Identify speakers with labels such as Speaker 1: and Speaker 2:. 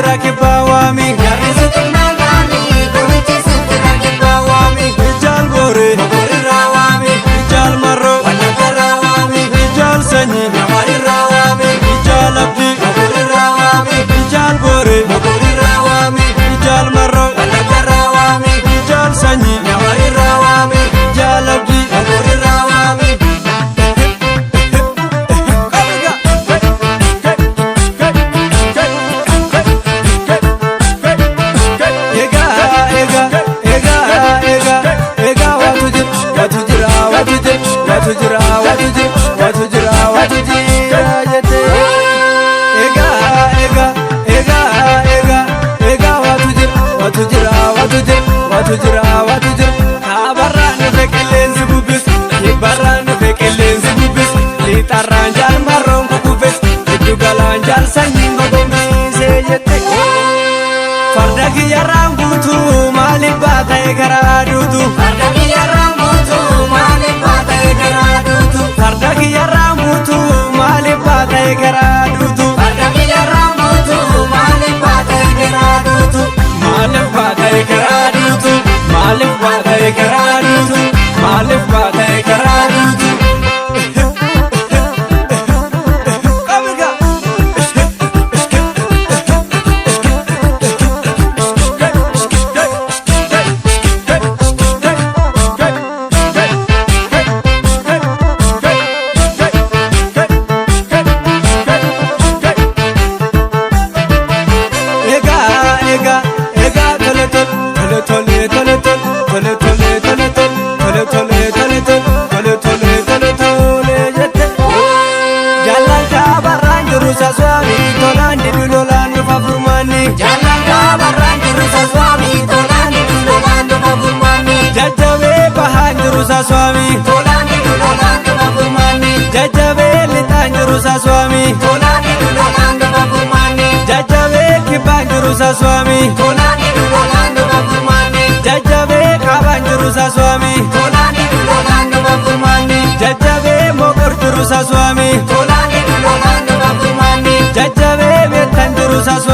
Speaker 1: sutira kibawami
Speaker 2: Jarri sutina gami Gorichi sutira kibawami
Speaker 1: Rijal bore
Speaker 2: Mabori rawami
Speaker 1: Rijal marro
Speaker 2: Walaka rawami
Speaker 1: Rijal sanyi
Speaker 2: Namari rawami
Speaker 1: Rijal abdi
Speaker 2: Mabori rawami
Speaker 1: Rijal bore
Speaker 2: Mabori rawami
Speaker 1: Rijal marro
Speaker 2: Walaka rawami
Speaker 1: Rijal sanyi
Speaker 2: Namari rawami
Speaker 1: Rijal abdi
Speaker 2: Mabori rawami
Speaker 1: Ranjal marron kukufes, jugalanjal sanyin gogombise jette. Farda kiyya rambutu maaliif baatee karaa duutu.
Speaker 2: Farda kiyya rambutu maaliif baatee karaa duutu.
Speaker 1: Farda kiyya rambutu maaliif baatee karaa duutu.
Speaker 2: Farda kiyya rambutu maaliif baatee karaa duutu.
Speaker 1: Maaliif baatee karaa duutu. Maaliif baatee karaa duutu. Maaliif baatee karaa duutu. Swami tolandi bilolando fafurmani
Speaker 2: Jalanga barrangiru sa swami tolandi bilolando fafurmani
Speaker 1: Jajjabe bahanjiru sa swami
Speaker 2: Tolandi bilolando fafurmani
Speaker 1: Jajjabe litanjiru sa swami
Speaker 2: Tolandi bilolando fafurmani
Speaker 1: Jajjabe kibanjiru sa swami
Speaker 2: Tolandi bilolando fafurmani
Speaker 1: Jajjabe kabanjiru sa swami
Speaker 2: Tolandi bilolando fafurmani
Speaker 1: Jajjabe mogorjiru sa swami
Speaker 2: Tolandi bilolando fafurmani
Speaker 1: Jajjabe betanjiru sa swami